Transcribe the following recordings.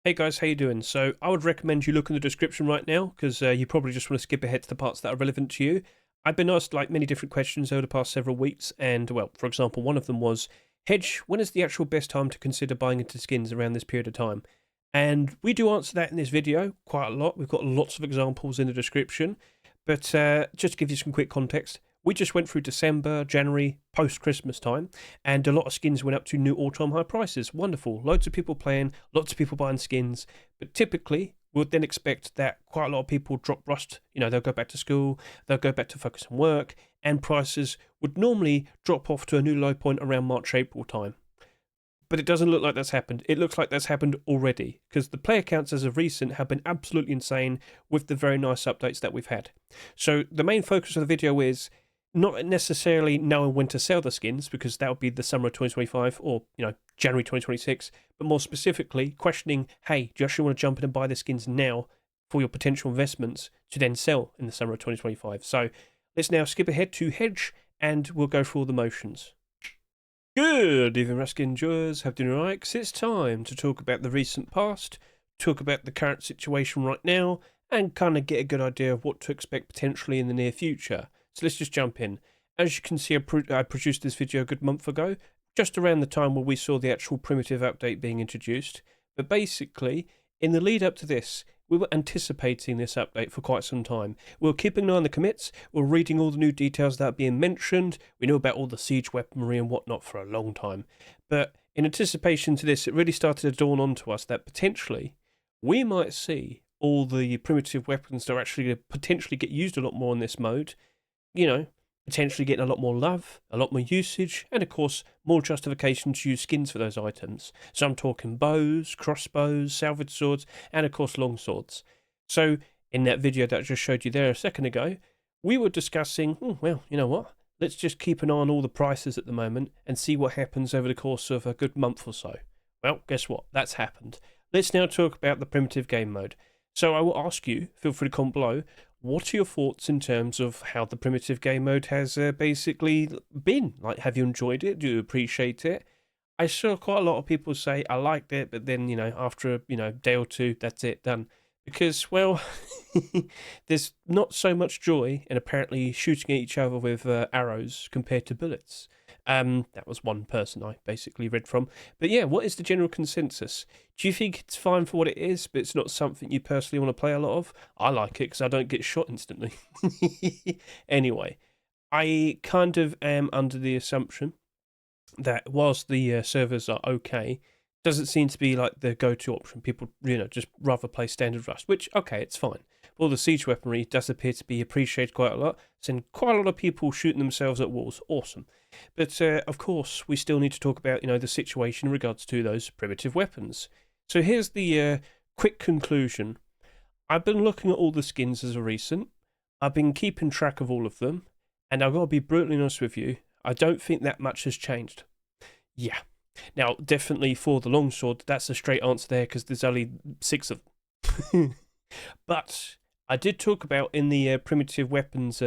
Hey guys, how you doing? So I would recommend you look in the description right now because you probably just want to skip ahead to the parts that are relevant to you. I've been asked like many different questions over the past several weeks, and well, for example, one of them was, Hedge, when is the actual best time to consider buying into skins around this period of time? And we do answer that in this video quite a lot. We've got lots of examples in the description, but just to give you some quick context, we just went through December, January, post-Christmas time, and a lot of skins went up to new all-time high prices. Wonderful. Loads of people playing, lots of people buying skins, but typically we'd then expect that quite a lot of people drop Rust. You know, they'll go back to school, they'll go back to focus on work, and prices would normally drop off to a new low point around March, April time. But it doesn't look like that's happened. It looks like that's happened already, because the player counts as of recent have been absolutely insane with the very nice updates that we've had. So the main focus of the video is not necessarily knowing when to sell the skins, because that would be the summer of 2025 or, you know, January 2026, but more specifically questioning, hey, do you actually want to jump in and buy the skins now for your potential investments to then sell in the summer of 2025? So let's now skip ahead to Hedge and we'll go through all the motions. Good evening, Raskin enjoyers. Have dinner right, 'cause it's time to talk about the recent past, talk about the current situation right now, and kind of get a good idea of what to expect potentially in the near future. So let's just jump in. As you can see, I produced this video a good month ago, just around the time where we saw the actual primitive update being introduced. But basically, in the lead up to this, we were anticipating this update for quite some time. We were keeping an eye on the commits, we were reading all the new details that are being mentioned, we knew about all the siege weaponry and whatnot for a long time. But in anticipation to this, it really started to dawn onto us that potentially we might see all the primitive weapons that are actually going to potentially get used a lot more in this mode, you know, potentially getting a lot more love, a lot more usage, and of course, more justification to use skins for those items. So I'm talking bows, crossbows, salvage swords, and of course, long swords. So in that video that I just showed you there a second ago, we were discussing, well, you know what? Let's just keep an eye on all the prices at the moment and see what happens over the course of a good month or so. Well, guess what? That's happened. Let's now talk about the primitive game mode. So I will ask you, feel free to comment below, what are your thoughts in terms of how the primitive game mode has basically been? Like, have you enjoyed it? Do you appreciate it? I saw quite a lot of people say, I liked it, but then, you know, after a day or two, that's it, done. Because, well, there's not so much joy in apparently shooting at each other with arrows compared to bullets. That was one person I basically read from. But yeah, what is the general consensus? Do you think it's fine for what it is, but it's not something you personally want to play a lot of? I like it because I don't get shot instantly. Anyway, I kind of am under the assumption that whilst the servers are okay, doesn't seem to be like the go-to option. People, you know, just rather play standard Rust, which, okay, it's fine. All the siege weaponry does appear to be appreciated quite a lot. Seeing quite a lot of people shooting themselves at walls. Awesome. But, of course, we still need to talk about, you know, the situation in regards to those primitive weapons. So here's the quick conclusion. I've been looking at all the skins as of recent. I've been keeping track of all of them. And I've got to be brutally honest with you, I don't think that much has changed. Yeah. Now, definitely for the longsword, that's a straight answer there because there's only 6 of them. But I did talk about in the primitive weapons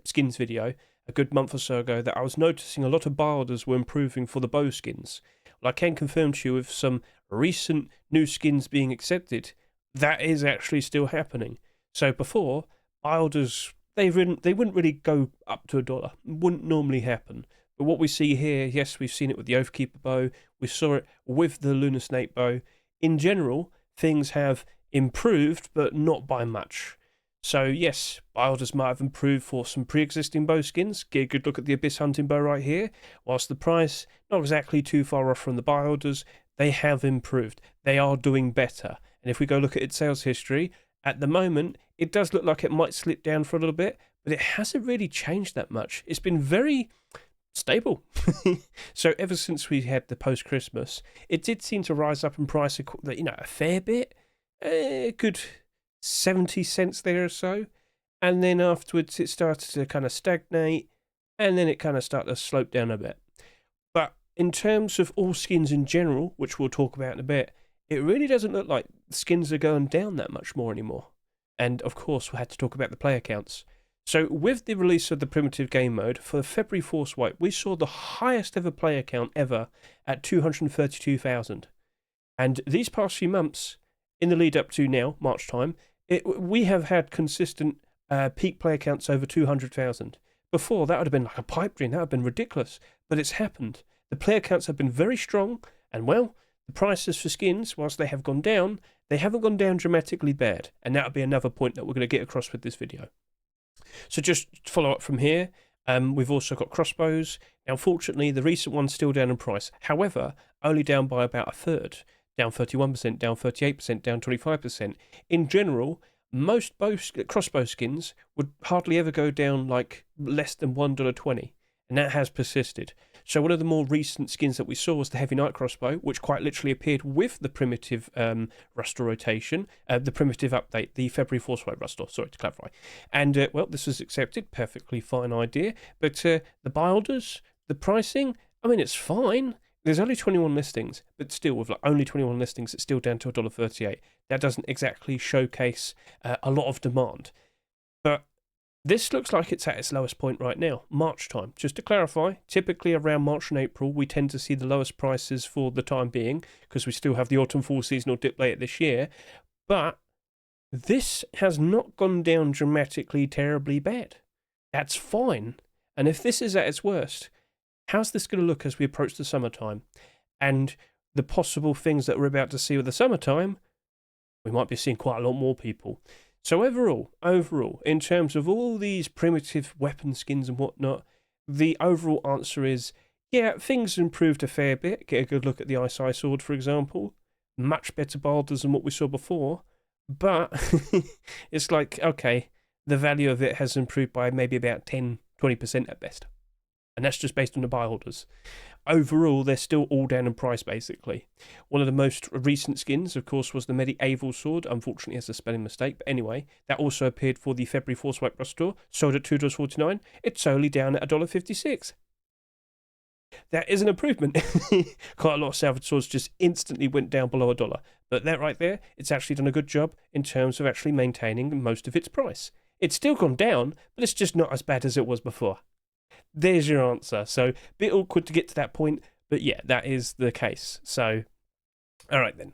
skins video a good month or so ago that I was noticing a lot of builders were improving for the bow skins. Well, I can confirm to you with some recent new skins being accepted, that is actually still happening. So before, builders, they wouldn't really go up to $1. It wouldn't normally happen. But what we see here, yes, we've seen it with the Oathkeeper bow. We saw it with the Lunar Snake bow. In general, things have improved, but not by much. So yes, builders might have improved for some pre-existing bow skins. Get a good look at the Abyss Hunting bow right here. Whilst the price, not exactly too far off from the builders, they have improved. They are doing better. And if we go look at its sales history, at the moment, it does look like it might slip down for a little bit, but it hasn't really changed that much. It's been very stable. So ever since we had the post-Christmas, it did seem to rise up in price, you know, a fair bit, a good 70 cents there or so, and then afterwards it started to kind of stagnate, and then it kind of started to slope down a bit. But in terms of all skins in general, which we'll talk about in a bit, it really doesn't look like skins are going down that much more anymore. And of course we had to talk about the player counts. So with the release of the primitive game mode, for February Forcewipe, we saw the highest ever player count ever at 232,000. And these past few months, in the lead up to now, March time, we have had consistent peak player counts over 200,000. Before, that would have been like a pipe dream. That would have been ridiculous. But it's happened. The player counts have been very strong, and well, the prices for skins, whilst they have gone down, they haven't gone down dramatically bad. And that'll be another point that we're going to get across with this video. So just to follow up from here, we've also got crossbows. Now, unfortunately, the recent one's still down in price. However, only down by about a third. Down 31%, down 38%, down 25%. In general, most crossbow skins would hardly ever go down like less than $1.20. And that has persisted. So one of the more recent skins that we saw was the Heavy Knight crossbow, which quite literally appeared with the primitive Rustor rotation, the primitive update, the February Forcewipe Rustor, sorry to clarify. And, well, this was accepted, perfectly fine idea. But the builders, the pricing, I mean, it's fine. There's only 21 listings, but still, with like only 21 listings, it's still down to $1.38. That doesn't exactly showcase a lot of demand. But this looks like it's at its lowest point right now, March time. Just to clarify, typically around March and April, we tend to see the lowest prices for the time being, because we still have the autumn-fall seasonal dip later this year. But this has not gone down dramatically terribly bad. That's fine. And if this is at its worst, how's this going to look as we approach the summertime? And the possible things that we're about to see with the summertime, we might be seeing quite a lot more people. So overall, in terms of all these primitive weapon skins and whatnot, the overall answer is, yeah, things improved a fair bit. Get a good look at the Ice Eye Sword, for example. Much better boulders than what we saw before. But it's like, okay, the value of it has improved by maybe about 10-20% at best. And that's just based on the buy orders. Overall, they're still all down in price, basically. One of the most recent skins, of course, was the Medieval Sword. Unfortunately, it's a spelling mistake. But anyway, that also appeared for the February Forcewipe Rustor, sold at $2.49. It's only down at $1.56. That is an improvement. Quite a lot of salvage swords just instantly went down below $1. But that right there, it's actually done a good job in terms of actually maintaining most of its price. It's still gone down, but it's just not as bad as it was before. There's your answer. So, a bit awkward to get to that point, but yeah, that is the case. So, all right then.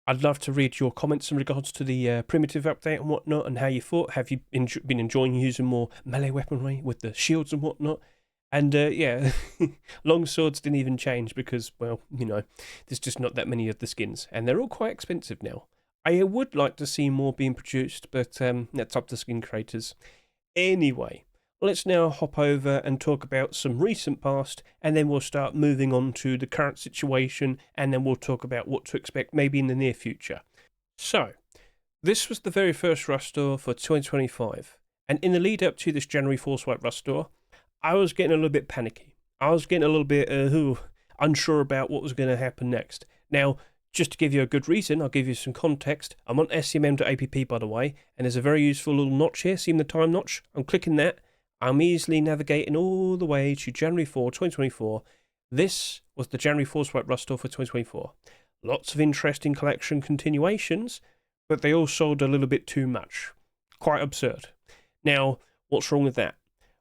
I'd love to read your comments in regards to the primitive update and whatnot, and how you thought. Have you been enjoying using more melee weaponry with the shields and whatnot? And yeah, long swords didn't even change because, well, you know, there's just not that many of the skins, and they're all quite expensive now. I would like to see more being produced, but that's up to skin creators. Anyway, let's now hop over and talk about some recent past, and then we'll start moving on to the current situation, and then we'll talk about what to expect maybe in the near future. So, this was the very first Rustor for 2025, and in the lead up to this January Forcewipe Rustor, I was getting a little bit panicky. I was getting a little bit unsure about what was going to happen next. Now, just to give you a good reason, I'll give you some context. I'm on scmm.app, by the way, and there's a very useful little notch here. See the time notch? I'm clicking that. I'm easily navigating all the way to January 4, 2024. This was the January Forcewipe Rustor for 2024. Lots of interesting collection continuations, but they all sold a little bit too much. Quite absurd. Now, what's wrong with that?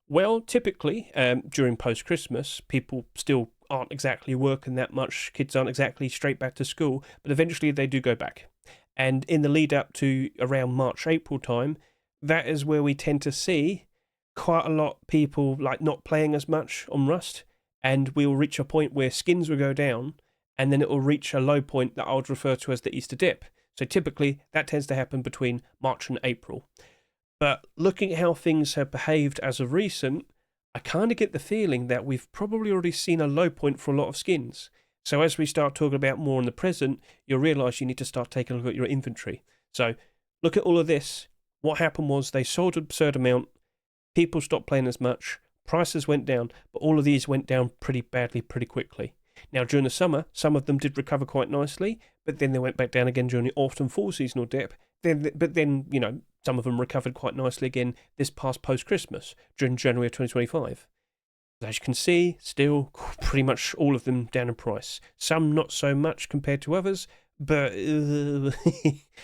Well, typically, during post-Christmas, people still aren't exactly working that much. Kids aren't exactly straight back to school, but eventually they do go back. And in the lead up to around March, April time, that is where we tend to see quite a lot of people like not playing as much on Rust, and we'll reach a point where skins will go down, and then it will reach a low point that I would refer to as the Easter dip. So typically that tends to happen between March and April. But looking at how things have behaved as of recent, I kind of get the feeling that we've probably already seen a low point for a lot of skins. So as we start talking about more in the present, you'll realise you need to start taking a look at your inventory. So look at all of this. What happened was they sold an absurd amount. People stopped playing as much, prices went down, but all of these went down pretty badly, pretty quickly. Now, during the summer, some of them did recover quite nicely, but then they went back down again during the autumn-fall seasonal dip. But then, you know, some of them recovered quite nicely again this past post-Christmas, during January of 2025. As you can see, still pretty much all of them down in price. Some not so much compared to others, but...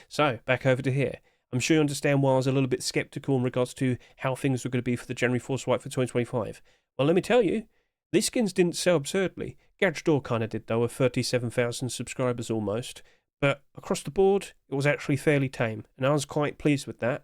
So, back over to here. I'm sure you understand why I was a little bit sceptical in regards to how things were going to be for the January Forcewipe for 2025. Well, let me tell you, these skins didn't sell absurdly. Gadgetor kind of did, though, with 37,000 subscribers almost. but across the board, it was actually fairly tame, and I was quite pleased with that.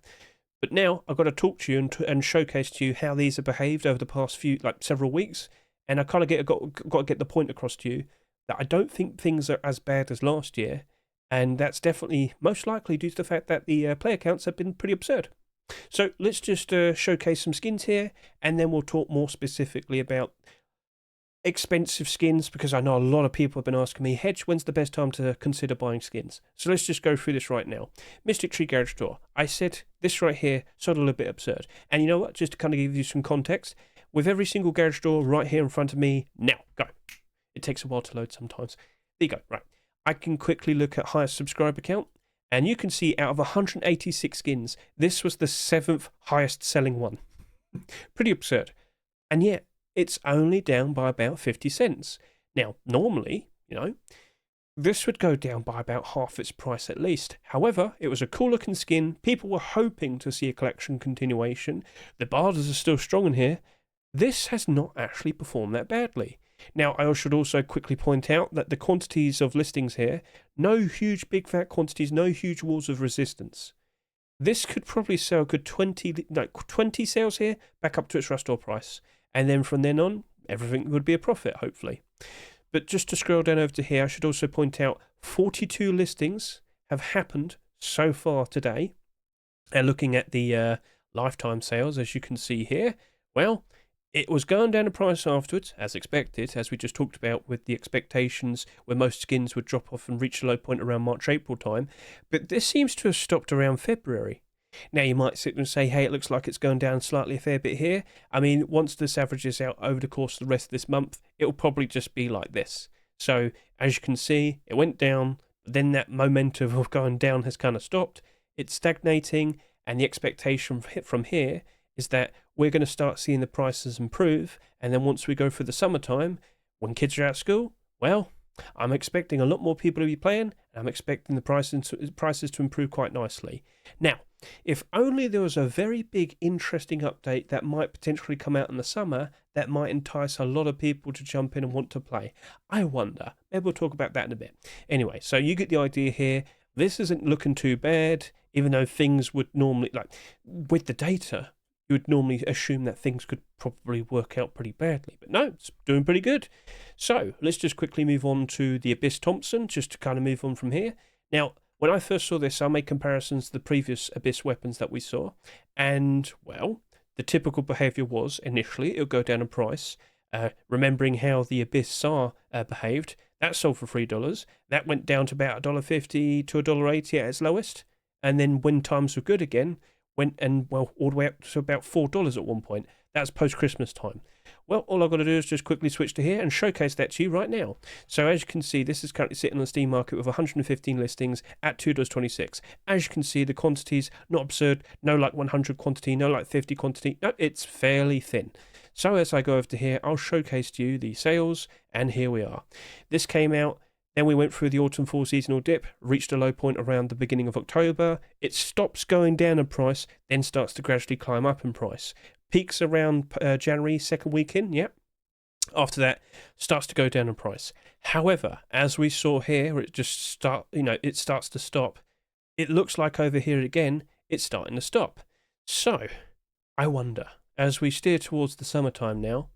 But now I've got to talk to you and showcase to you how these have behaved over the past several weeks, and I kind of got to get the point across to you that I don't think things are as bad as last year, and that's definitely most likely due to the fact that the player counts have been pretty absurd. So let's just showcase some skins here, and then we'll talk more specifically about expensive skins, because I know a lot of people have been asking me, Hedge, when's the best time to consider buying skins? So let's just go through this right now. Mystic Tree Garage Door. I said this right here sounded a little bit absurd. And you know what? Just to kind of give you some context, with every single garage door right here in front of me, now, go. It takes a while to load sometimes. There you go, right. I can quickly look at highest subscriber count, and you can see out of 186 skins, this was the 7th highest selling one. Pretty absurd. And yet, it's only down by about 50 cents. Now, normally, this would go down by about half its price at least. However, it was a cool looking skin. People were hoping to see a collection continuation. The barders are still strong in here. This has not actually performed that badly. Now, I should also quickly point out that the quantities of listings here, no huge big fat quantities, no huge walls of resistance. This could probably sell a good 20 sales here, back up to its rush door price. And then from then on, everything would be a profit, hopefully. But just to scroll down over to here, I should also point out 42 listings have happened so far today. And looking at the lifetime sales, as you can see here, well, it was going down in price afterwards, as expected, as we just talked about with the expectations where most skins would drop off and reach a low point around March, April time. But this seems to have stopped around February. Now, you might sit and say, hey, it looks like it's going down slightly a fair bit here. I mean, once this averages out over the course of the rest of this month, it'll probably just be like this. So, as you can see, it went down, then that momentum of going down has kind of stopped. It's stagnating, and the expectation from here is that we're going to start seeing the prices improve, and then once we go through the summertime, when kids are out of school, well, I'm expecting a lot more people to be playing, and I'm expecting the prices to improve quite nicely. Now, if only there was a very big, interesting update that might potentially come out in the summer that might entice a lot of people to jump in and want to play. I wonder. Maybe we'll talk about that in a bit. Anyway, so you get the idea here. This isn't looking too bad, even though things would normally, with the data, you would normally assume that things could probably work out pretty badly. But no, it's doing pretty good. So let's just quickly move on to the Abyss Thompson, just to kind of move on from here. Now, when I first saw this, I made comparisons to the previous Abyss weapons that we saw. And, well, the typical behaviour was, initially, it would go down in price. Remembering how the Abyss SAR behaved, that sold for $3. That went down to about $1.50 to $1.80 at its lowest. And then when times were good again, went all the way up to about $4 at one point. That's post-Christmas time. Well, all I've got to do is just quickly switch to here and showcase that to you right now. So as you can see, this is currently sitting on the Steam market with 115 listings at $2.26. As you can see, the quantities, not absurd, no 100 quantity, no 50 quantity. No, it's fairly thin. So as I go over to here, I'll showcase to you the sales, and here we are. This came out. Then we went through the autumn-fall seasonal dip, reached a low point around the beginning of October. It stops going down in price, then starts to gradually climb up in price. Peaks around January, second weekend, yep. After that, starts to go down in price. However, as we saw here, it starts to stop. It looks like over here again, it's starting to stop. So, I wonder, as we steer towards the summertime now,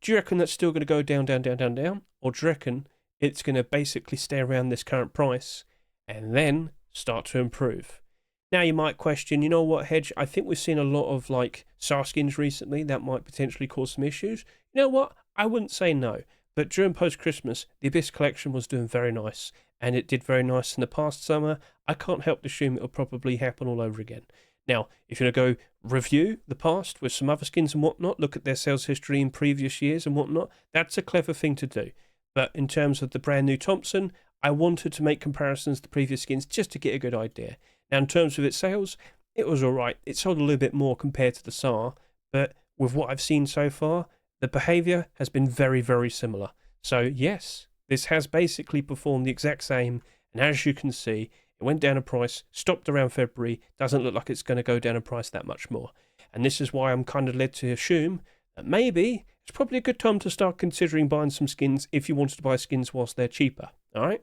do you reckon that's still going to go down, down, down, down, down? Or do you reckon it's going to basically stay around this current price and then start to improve? Now you might question, you know what, Hedge, I think we've seen a lot of SAR skins recently that might potentially cause some issues. You know what, I wouldn't say no, but during post-Christmas, the Abyss collection was doing very nice, and it did very nice in the past summer. I can't help to assume it'll probably happen all over again. Now, if you're going to go review the past with some other skins and whatnot, look at their sales history in previous years and whatnot, that's a clever thing to do. But in terms of the brand new Thompson, I wanted to make comparisons to previous skins just to get a good idea. Now, in terms of its sales, it was alright. It sold a little bit more compared to the SAR, but with what I've seen so far, the behaviour has been very, very similar. So, yes, this has basically performed the exact same, and as you can see, it went down in price, stopped around February, doesn't look like it's going to go down in price that much more. And this is why I'm kind of led to assume that maybe it's probably a good time to start considering buying some skins if you wanted to buy skins whilst they're cheaper. Alright?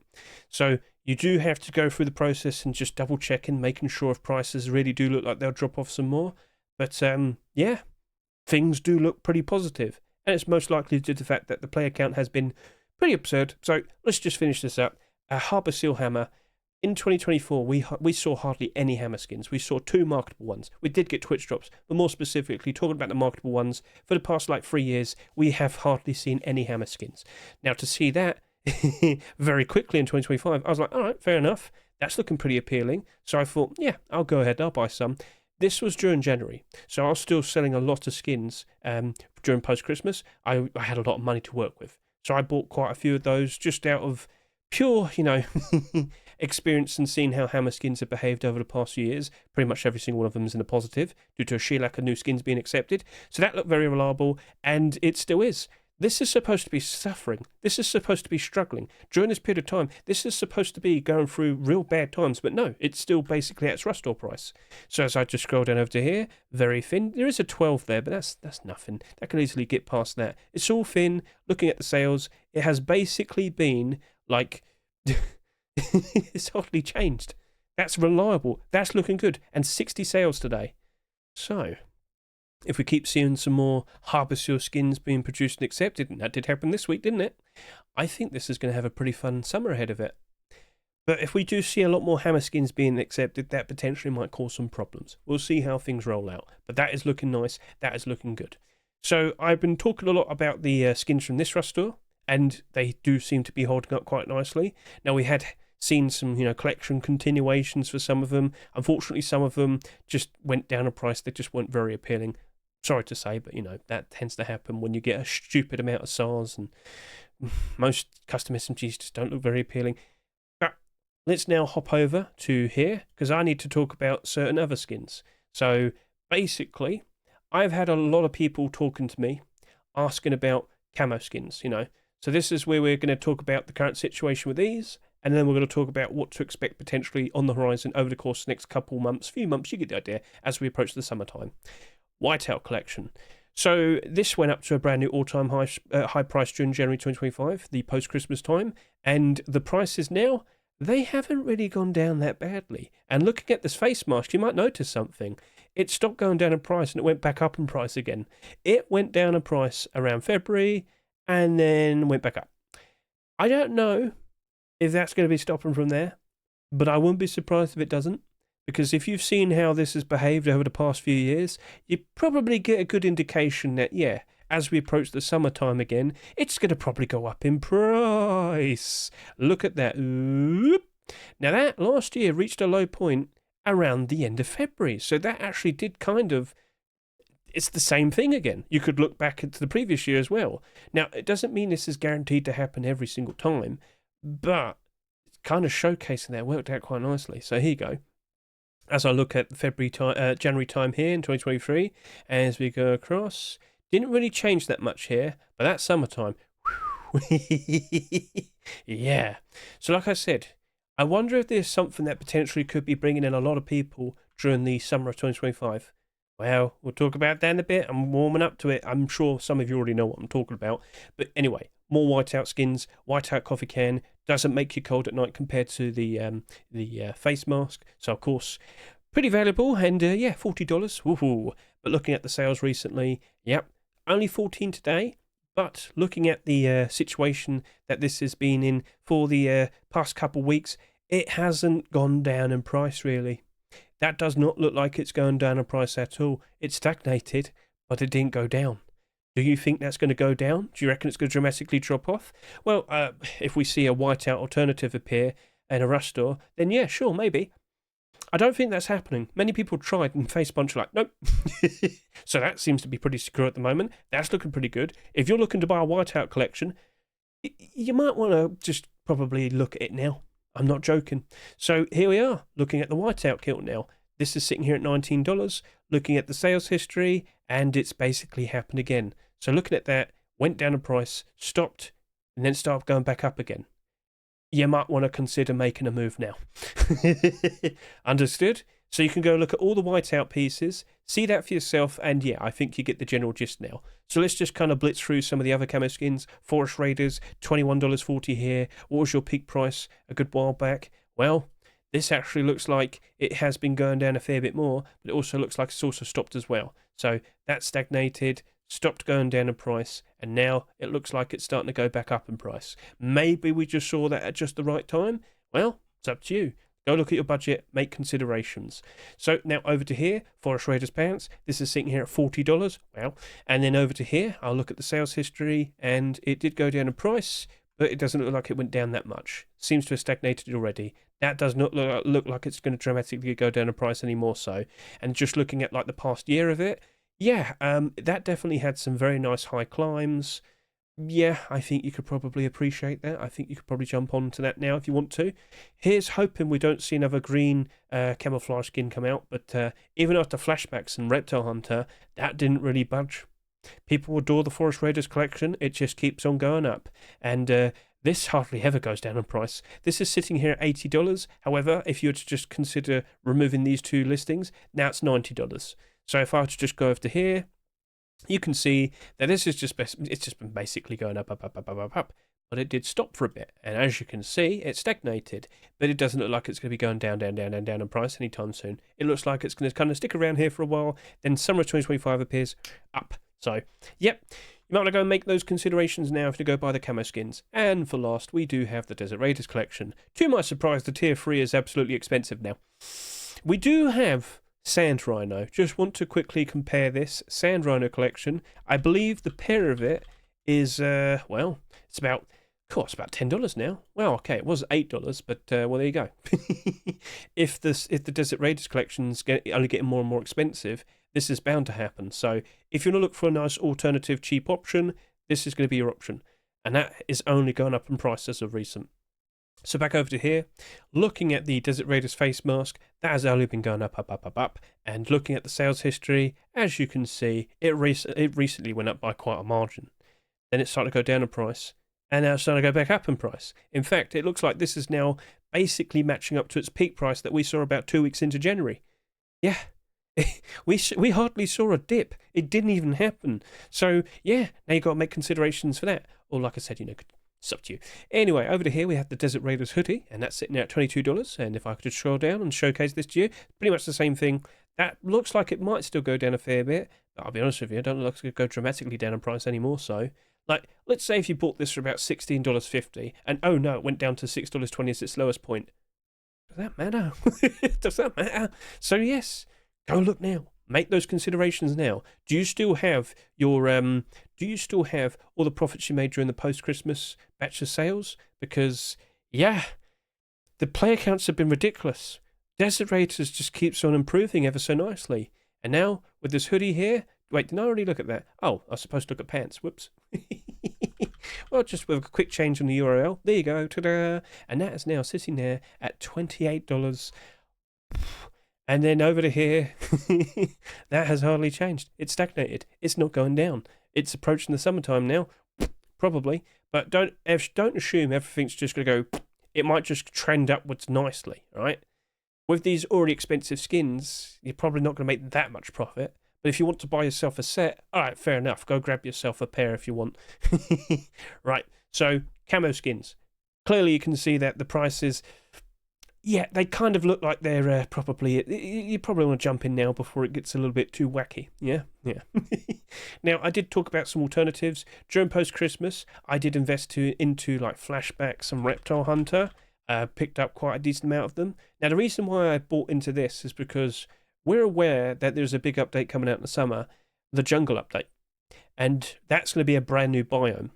So You do have to go through the process and just double checking, making sure if prices really do look like they'll drop off some more. But yeah, things do look pretty positive. And it's most likely due to the fact that the player count has been pretty absurd. So let's just finish this up. A Harbour Seal hammer. In 2024, we saw hardly any hammer skins. We saw 2 marketable ones. We did get Twitch drops, but more specifically, talking about the marketable ones, for the past 3 years, we have hardly seen any hammer skins. Now, to see that very quickly in 2025, I was like, all right, fair enough. That's looking pretty appealing. So I thought, yeah, I'll go ahead and I'll buy some. This was during January, so I was still selling a lot of skins during post-Christmas. I had a lot of money to work with. So I bought quite a few of those just out of pure, experience and seeing how hammer skins have behaved over the past few years. Pretty much every single one of them is in the positive due to a sheer lack of new skins being accepted. So that looked very reliable, and it still is. This is supposed to be suffering. This is supposed to be struggling. During this period of time, this is supposed to be going through real bad times, but no, it's still basically at its rust store price. So as I just scroll down over to here, very thin. There is a 12 there, but that's nothing. That can easily get past that. It's all thin. Looking at the sales, it has basically been it's hardly changed. That's reliable. That's looking good. And 60 sales today. So if we keep seeing some more Harbour Seal skins being produced and accepted, and that did happen this week, didn't it? I think this is going to have a pretty fun summer ahead of it. But if we do see a lot more hammer skins being accepted, that potentially might cause some problems. We'll see how things roll out. But that is looking nice. That is looking good. So I've been talking a lot about the skins from this Rust store, and they do seem to be holding up quite nicely. Now, we had seen some, collection continuations for some of them. Unfortunately, some of them just went down a price. They just weren't very appealing. Sorry to say, but that tends to happen when you get a stupid amount of SARs, and most custom SMGs just don't look very appealing. But let's now hop over to here, because I need to talk about certain other skins. So basically, I've had a lot of people talking to me, asking about camo skins, So this is where we're going to talk about the current situation with these, and then we're going to talk about what to expect potentially on the horizon over the course of the next few months, you get the idea, as we approach the summertime. Whiteout collection. So this went up to a brand new all-time high price during January 2025, the post-Christmas time, and the prices now, they haven't really gone down that badly. And looking at this face mask, you might notice something. It stopped going down in price and it went back up in price again. It went down in price around February and then went back up. I don't know if that's going to be stopping from there, but I wouldn't be surprised if it doesn't. Because if you've seen how this has behaved over the past few years, you probably get a good indication that, yeah, as we approach the summertime again, it's going to probably go up in price. Look at that. Oop. Now, that last year reached a low point around the end of February. So that actually did it's the same thing again. You could look back into the previous year as well. Now, it doesn't mean this is guaranteed to happen every single time, but it's kind of showcasing that worked out quite nicely. So here you go. As I look at January time here in 2023, as we go across, didn't really change that much here, but that's summertime. Yeah. So like I said, I wonder if there's something that potentially could be bringing in a lot of people during the summer of 2025. Well, we'll talk about that in a bit. I'm warming up to it. I'm sure some of you already know what I'm talking about. But anyway, more whiteout skins. Whiteout coffee can doesn't make you cold at night compared to the face mask. So, of course, pretty valuable. And, yeah, $40. Woohoo. But looking at the sales recently, yep, only 14 today. But looking at the situation that this has been in for the past couple of weeks, it hasn't gone down in price, really. That does not look like it's going down in price at all. It stagnated, but it didn't go down. Do you think that's going to go down? Do you reckon it's going to dramatically drop off? Well, if we see a whiteout alternative appear in a Rust store, then yeah, sure, maybe. I don't think that's happening. Many people tried and face bunch like, nope. So that seems to be pretty secure at the moment. That's looking pretty good. If you're looking to buy a whiteout collection, you might want to just probably look at it now. I'm not joking. So here we are, looking at the whiteout kilt now. This is sitting here at $19, looking at the sales history, and it's basically happened again. So looking at that, went down in price, stopped, and then started going back up again. You might want to consider making a move now. Understood? So you can go look at all the Whiteout pieces, see that for yourself, and yeah, I think you get the general gist now. So let's just kind of blitz through some of the other camo skins. Forest Raiders, $21.40 here. What was your peak price a good while back? Well, this actually looks like it has been going down a fair bit more, but it also looks like it's also stopped as well. So that stagnated, stopped going down in price, and now it looks like it's starting to go back up in price. Maybe we just saw that at just the right time. Well, it's up to you. Go look at your budget, make considerations. So now over to here, Forest Raiders pants. This is sitting here at $40. Wow. And then over to here, I'll look at the sales history, and it did go down in price, but it doesn't look like it went down that much. Seems to have stagnated already. That does not look like it's going to dramatically go down in price anymore. So, and just looking at like the past year of it, yeah, that definitely had some very nice high climbs. Yeah, I think you could probably appreciate that. I think you could probably jump onto that now if you want to. Here's hoping we don't see another green camouflage skin come out, but even after Flashbacks and Reptile Hunter, that didn't really budge. People adore the Forest Raiders collection. It just keeps on going up. And this hardly ever goes down in price. This is sitting here at $80. However, if you were to just consider removing these two listings, now it's $90. So if I were to just go over to here, you can see that this is it's just been basically going up, but it did stop for a bit, and as you can see, it stagnated, but it doesn't look like it's going to be going down in price anytime soon. It looks like it's going to kind of stick around here for a while, then summer of 2025 appears up. So, yep, you might want to go and make those considerations now if you go buy the camo skins. And for last, we do have the Desert Raiders collection. To my surprise, the tier 3 is absolutely expensive now. We do have Sand Rhino. Just want to quickly compare this Sand Rhino collection. I believe the pair of it is well, it's about $10 now. Well, okay, it was $8, but well, there you go. If the Desert Raiders collection's only getting more and more expensive, this is bound to happen. So if you want to look for a nice alternative cheap option, this is going to be your option, and that is only going up in price as of recent. So back over to here, looking at the Desert Raiders face mask, that has only been going up, and looking at the sales history, as you can see, it recently went up by quite a margin. Then it started to go down in price, and now it's starting to go back up in price. In fact, it looks like this is now basically matching up to its peak price that we saw about 2 weeks into January. Yeah, we hardly saw a dip. It didn't even happen. So yeah, now you've got to make considerations for that. Or like I said, it's up to you. Anyway, over to here we have the Desert Raiders hoodie, and that's sitting there at $22. And if I could just scroll down and showcase this to you, pretty much the same thing. That looks like it might still go down a fair bit, but I'll be honest with you, it doesn't look like it go dramatically down in price anymore. So, like, let's say if you bought this for about $16.50, and oh no, it went down to $6.20 as its lowest point. Does that matter? Does that matter? So yes, go look now. Make those considerations now. Do you still have your do you still have all the profits you made during the post-Christmas batch of sales? Because yeah, the player counts have been ridiculous. Desert Raiders just keeps on improving ever so nicely. And now with this hoodie here, wait, didn't I already look at that? Oh, I was supposed to look at pants. Whoops. Well, just with a quick change on the URL. There you go. Ta-da! And that is now sitting there at $28. And then over to here, that has hardly changed. It's stagnated. It's not going down. It's approaching the summertime now, probably. But don't assume everything's just going to go. It might just trend upwards nicely, all right? With these already expensive skins, you're probably not going to make that much profit. But if you want to buy yourself a set, all right, fair enough. Go grab yourself a pair if you want. Right, so camo skins. Clearly you can see that the prices, yeah, they kind of look like they're probably, you probably want to jump in now before it gets a little bit too wacky. Yeah. Now, I did talk about some alternatives. During post-Christmas, I did invest into like Flashbacks and Reptile Hunter. Picked up quite a decent amount of them. Now, the reason why I bought into this is because we're aware that there's a big update coming out in the summer, the jungle update. And that's going to be a brand new biome.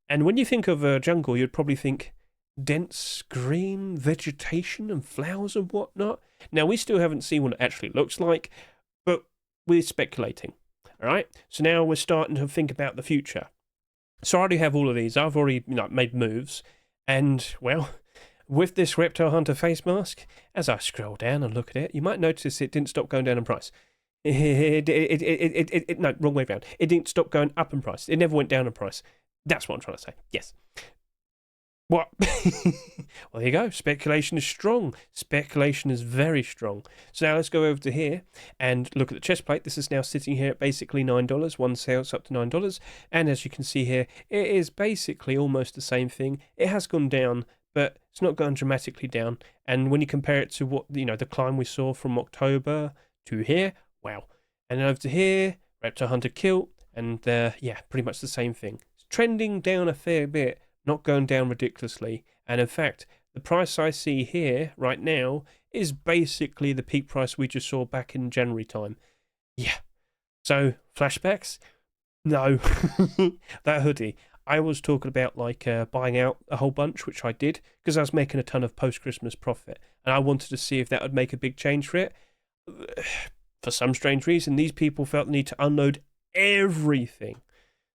And when you think of a jungle, you'd probably think dense green vegetation and flowers and whatnot. Now, we still haven't seen what it actually looks like, but we're speculating. All right? So now we're starting to think about the future. So I already have all of these. I've already made moves. And, well, with this Reptile Hunter face mask, as I scroll down and look at it, you might notice it didn't stop going down in price. No, wrong way around. It didn't stop going up in price. It never went down in price. That's what I'm trying to say. Yes. What? Well, there you go. Speculation is strong. Speculation is very strong. So now let's go over to here and look at the chest plate. This is now sitting here at basically $9. One sale's up to $9. And as you can see here, it is basically almost the same thing. It has gone down, but it's not gone dramatically down. And when you compare it to what, the climb we saw from October to here, wow. And then over to here, Raptor Hunter Kilt, and yeah, pretty much the same thing. It's trending down a fair bit, not going down ridiculously. And in fact, the price I see here right now is basically the peak price we just saw back in January time. Yeah. So, flashbacks? No. That hoodie. I was talking about buying out a whole bunch, which I did, because I was making a ton of post-Christmas profit. And I wanted to see if that would make a big change for it. For some strange reason, these people felt the need to unload everything.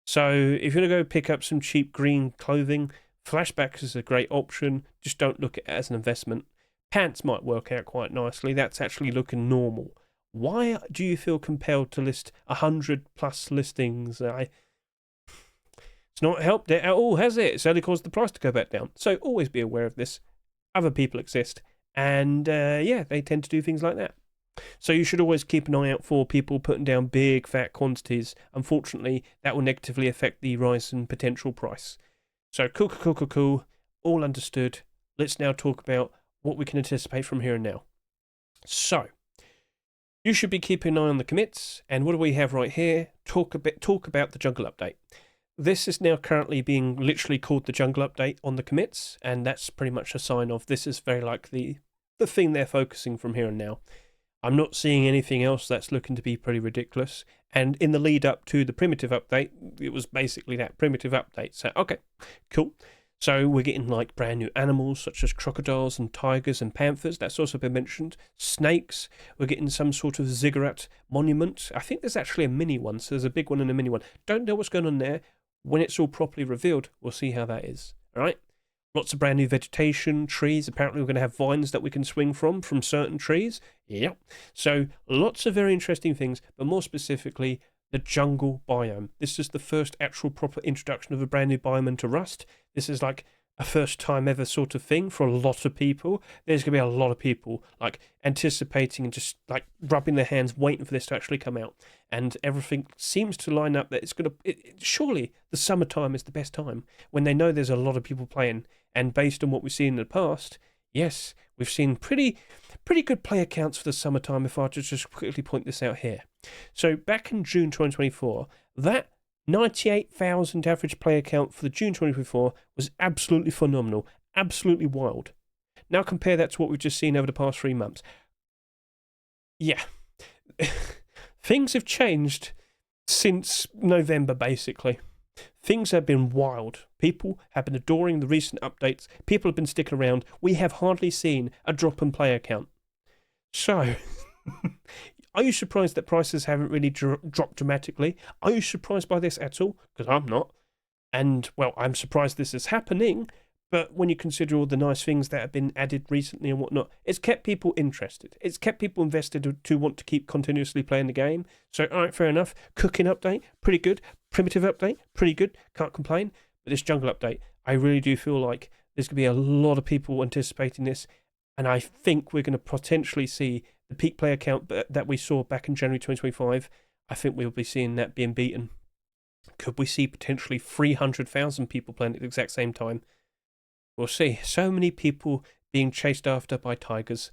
So if you're going to go pick up some cheap green clothing, Flashbacks is a great option. Just don't look at it as an investment. Pants might work out quite nicely. That's actually looking normal. Why do you feel compelled to list 100+ listings? It's not helped it at all, has it? It's only caused the price to go back down. So always be aware of this. Other people exist. And yeah, they tend to do things like that. So you should always keep an eye out for people putting down big fat quantities. Unfortunately, that will negatively affect the rise in potential price. So cool. All understood. Let's now talk about what we can anticipate from here and now. So you should be keeping an eye on the commits. And what do we have right here? Talk about the jungle update. This is now currently being literally called the jungle update on the commits, and that's pretty much a sign of this is very likely the thing they're focusing from here and now. I'm not seeing anything else that's looking to be pretty ridiculous. And in the lead up to the primitive update, it was basically that primitive update. So, okay, cool. So we're getting brand new animals such as crocodiles and tigers and panthers. That's also been mentioned. Snakes. We're getting some sort of ziggurat monument. I think there's actually a mini one. So there's a big one and a mini one. Don't know what's going on there. When it's all properly revealed, we'll see how that is. All right. Lots of brand new vegetation, trees. Apparently we're going to have vines that we can swing from certain trees. Yep. So lots of very interesting things, but more specifically, the jungle biome. This is the first actual proper introduction of a brand new biome into Rust. This is like a first time ever sort of thing for a lot of people. There's going to be a lot of people anticipating and just rubbing their hands waiting for this to actually come out. And everything seems to line up that it's going to... surely the summertime is the best time when they know there's a lot of people playing. And based on what we've seen in the past, yes, we've seen pretty good player counts for the summertime, if I just quickly point this out here. So back in June 2024, that 98,000 average player count for the June 2024 was absolutely phenomenal, absolutely wild. Now compare that to what we've just seen over the past 3 months. Yeah, things have changed since November, basically. Things have been wild. People have been adoring the recent updates. People have been sticking around. We have hardly seen a drop in player count. So, are you surprised that prices haven't really dropped dramatically? Are you surprised by this at all? Because I'm not. And, well, I'm surprised this is happening. But when you consider all the nice things that have been added recently and whatnot, it's kept people interested. It's kept people invested to want to keep continuously playing the game. So, all right, fair enough. Cooking update, pretty good. Primitive update, pretty good. Can't complain. But this jungle update, I really do feel like there's going to be a lot of people anticipating this. And I think we're going to potentially see the peak player count that we saw back in January 2025. I think we'll be seeing that being beaten. Could we see potentially 300,000 people playing at the exact same time? We'll see. So many people being chased after by tigers,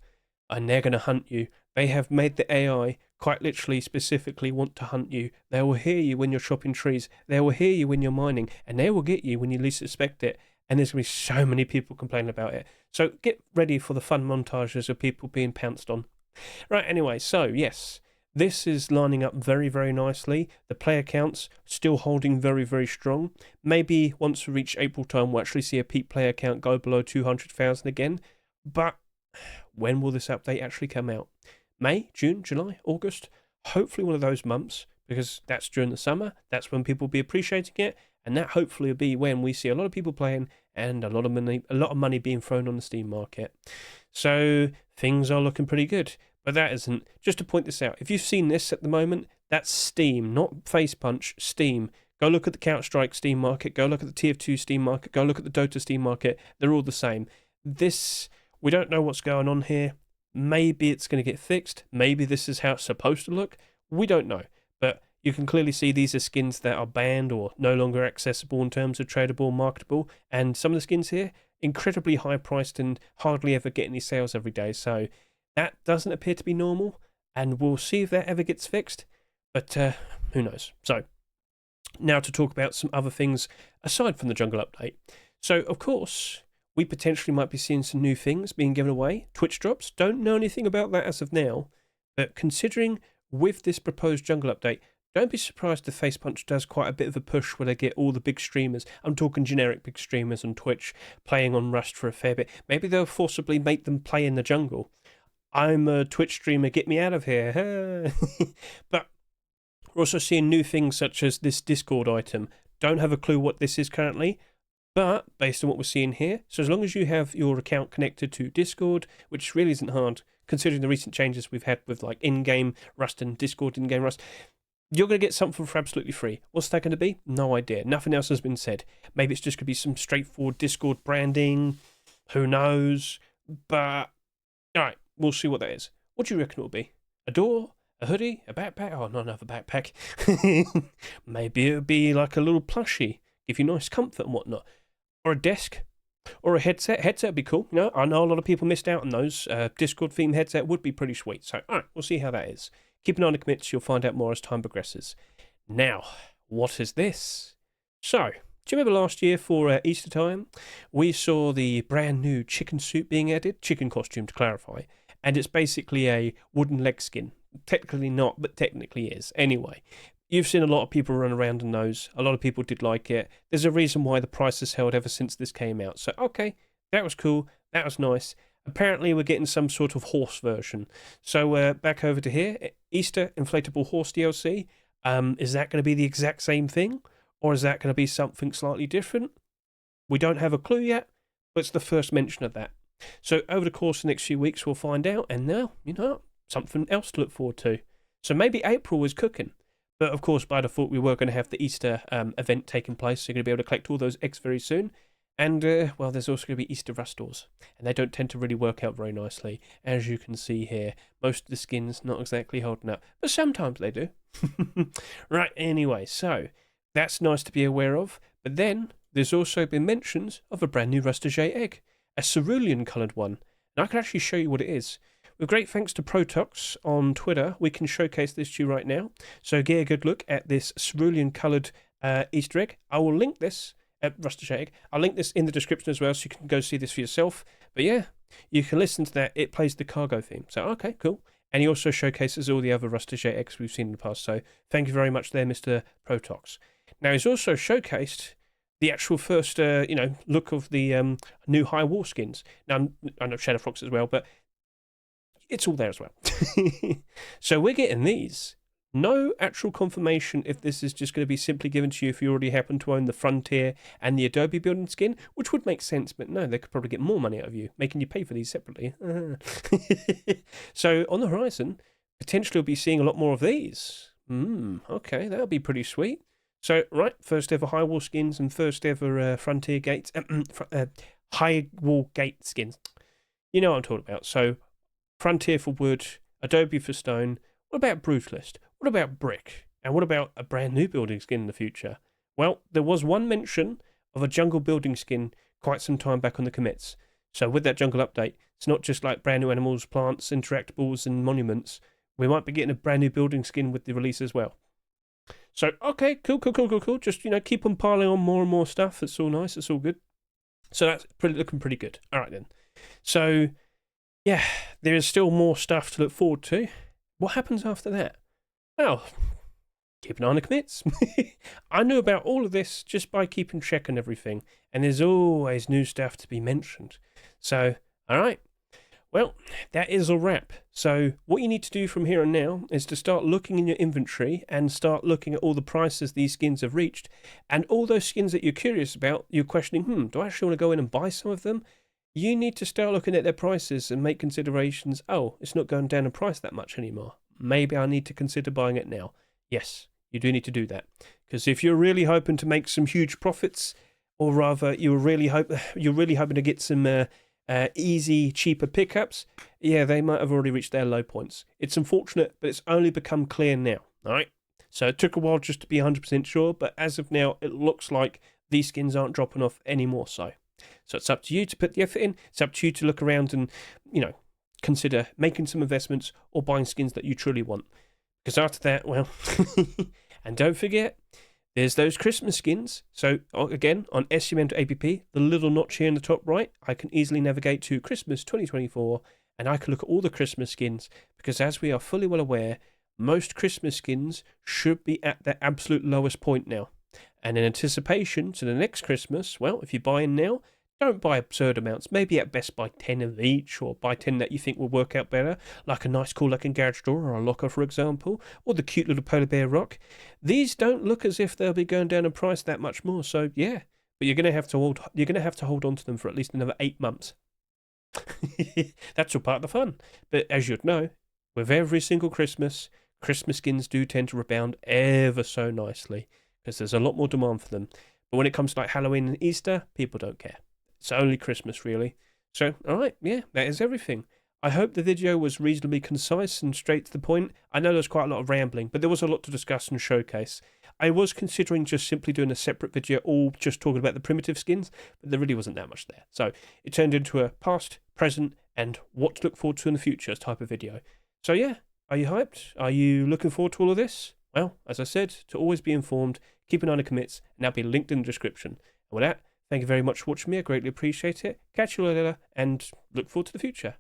and they're going to hunt you. They have made the AI quite literally specifically want to hunt you. They will hear you when you're chopping trees. They will hear you when you're mining, and they will get you when you least expect it. And there's going to be so many people complaining about it. So get ready for the fun montages of people being pounced on. Right, anyway, so yes, this is lining up very, very nicely. The player counts still holding very, very strong. Maybe once we reach April time, we'll actually see a peak player count go below 200,000 again. But when will this update actually come out? May, June, July, August? Hopefully one of those months, because that's during the summer. That's when people will be appreciating it. And that hopefully will be when we see a lot of people playing and a lot of money being thrown on the Steam market. So things are looking pretty good. But that isn't. Just to point this out, if you've seen this at the moment, that's Steam, not Face Punch, Steam. Go look at the Counter-Strike Steam market. Go look at the TF2 Steam market. Go look at the Dota Steam market. They're all the same. We don't know what's going on here. Maybe it's going to get fixed. Maybe this is how it's supposed to look. We don't know. But you can clearly see these are skins that are banned or no longer accessible in terms of tradable, marketable. And some of the skins here, incredibly high priced and hardly ever get any sales every day. So that doesn't appear to be normal. And we'll see if that ever gets fixed. But who knows? So now to talk about some other things aside from the jungle update. So, of course, we potentially might be seeing some new things being given away. Twitch drops. Don't know anything about that as of now. But considering with this proposed jungle update, don't be surprised if Facepunch does quite a bit of a push where they get all the big streamers. I'm talking generic big streamers on Twitch playing on Rust for a fair bit. Maybe they'll forcibly make them play in the jungle. I'm a Twitch streamer, get me out of here. But we're also seeing new things such as this Discord item. Don't have a clue what this is currently, but based on what we're seeing here, so as long as you have your account connected to Discord, which really isn't hard, considering the recent changes we've had with like in-game Rust and Discord in-game Rust, you're going to get something for absolutely free. What's that going to be? No idea. Nothing else has been said. Maybe it's just going to be some straightforward Discord branding. Who knows? But, alright, we'll see what that is. What do you reckon it will be? A door? A hoodie? A backpack? Oh, not another backpack. Maybe it would be like a little plushie. Give you nice comfort and whatnot. Or a desk. Or a headset. Headset would be cool. You know, I know a lot of people missed out on those. Discord themed headset would be pretty sweet. So, alright, we'll see how that is. Keep an eye on the commits, you'll find out more as time progresses. Now, what is this? So, do you remember last year for Easter time, we saw the brand new chicken suit being added, chicken costume to clarify, and it's basically a wooden leg skin. Technically not, but technically is. Anyway, you've seen a lot of people run around in those. A lot of people did like it. There's a reason why the price has held ever since this came out. So, okay, that was cool. That was nice. Apparently, we're getting some sort of horse version. So, back over to here. Easter Inflatable Horse DLC. Is that going to be the exact same thing? Or is that going to be something slightly different? We don't have a clue yet, but it's the first mention of that. So, over the course of the next few weeks, we'll find out. And now, you know, something else to look forward to. So, maybe April is cooking. But, of course, by default, we were going to have the Easter event taking place. So, you're going to be able to collect all those eggs very soon. And, well, there's also going to be Easter Rust stores, and they don't tend to really work out very nicely. As you can see here, most of the skins not exactly holding up, but sometimes they do. Right, anyway, so that's nice to be aware of. But then there's also been mentions of a brand new RUSTIGE egg, a cerulean-coloured one. And I can actually show you what it is. With great thanks to Protox on Twitter, we can showcase this to you right now. So get a good look at this cerulean-coloured Easter egg. I will link this. RUSTIGE egg. I'll link this in the description as well so you can go see this for yourself. But yeah, you can listen to that. It plays the cargo theme. So, okay, cool. And he also showcases all the other RUSTIGE eggs we've seen in the past. So, thank you very much there, Mr. Protox. Now, he's also showcased the actual first, look of the new High Wall skins. Now, I know Shadow Fox as well, but it's all there as well. So, we're getting these. No actual confirmation if this is just going to be simply given to you if you already happen to own the Frontier and the Adobe building skin, which would make sense, but no, they could probably get more money out of you, making you pay for these separately. So, on the horizon, potentially we'll be seeing a lot more of these. Okay, that'll be pretty sweet. So, right, first ever High Wall skins and first ever Frontier Gates, High Wall Gate skins. You know what I'm talking about. So, Frontier for wood, Adobe for stone. What about Brutalist? What about brick? And what about a brand new building skin in the future? Well, there was one mention of a jungle building skin quite some time back on the commits. So with that jungle update, it's not just like brand new animals, plants, interactables, and monuments. We might be getting a brand new building skin with the release as well. So, okay, cool. Just, keep on piling on more and more stuff. It's all nice. It's all good. So that's looking pretty good. All right, then. So, yeah, there is still more stuff to look forward to. What happens after that? Well, keep an eye on the commits. I knew about all of this just by keeping check on everything, and there's always new stuff to be mentioned. So, all right. Well, that is a wrap. So what you need to do from here on now is to start looking in your inventory and start looking at all the prices these skins have reached, and all those skins that you're curious about, you're questioning, do I actually want to go in and buy some of them? You need to start looking at their prices and make considerations. Oh, it's not going down in price that much anymore. Maybe I need to consider buying it now. Yes, you do need to do that. Because if you're really hoping to make some huge profits, or rather you're really hoping to get some easy, cheaper pickups, yeah, they might have already reached their low points. It's unfortunate, but it's only become clear now. All right. So it took a while just to be 100% sure, but as of now, it looks like these skins aren't dropping off anymore. So it's up to you to put the effort in. It's up to you to look around and, consider making some investments or buying skins that you truly want. Because after that, well, and don't forget, there's those Christmas skins. So again, on SUM.app, the little notch here in the top right, I can easily navigate to Christmas 2024, and I can look at all the Christmas skins, because as we are fully well aware, most Christmas skins should be at their absolute lowest point now. And in anticipation to the next Christmas, well, if you buy in now, don't buy absurd amounts. Maybe at best buy 10 of each, or buy 10 that you think will work out better, like a nice cool looking garage door or a locker, for example, or the cute little polar bear rock. These don't look as if they'll be going down in price that much more. So yeah, but you're going to have to hold on to them for at least another 8 months. That's all part of the fun. But as you'd know, with every single Christmas skins do tend to rebound ever so nicely, because there's a lot more demand for them. But when it comes to like Halloween and Easter, people don't care. It's only Christmas, really. So, all right, yeah, that is everything. I hope the video was reasonably concise and straight to the point. I know there's quite a lot of rambling, but there was a lot to discuss and showcase. I was considering just simply doing a separate video, all just talking about the primitive skins, but there really wasn't that much there. So it turned into a past, present, and what to look forward to in the future type of video. So yeah, are you hyped? Are you looking forward to all of this? Well, as I said, to always be informed, keep an eye on the commits, and that'll be linked in the description. And with that, thank you very much for watching me. I greatly appreciate it. Catch you later, and look forward to the future.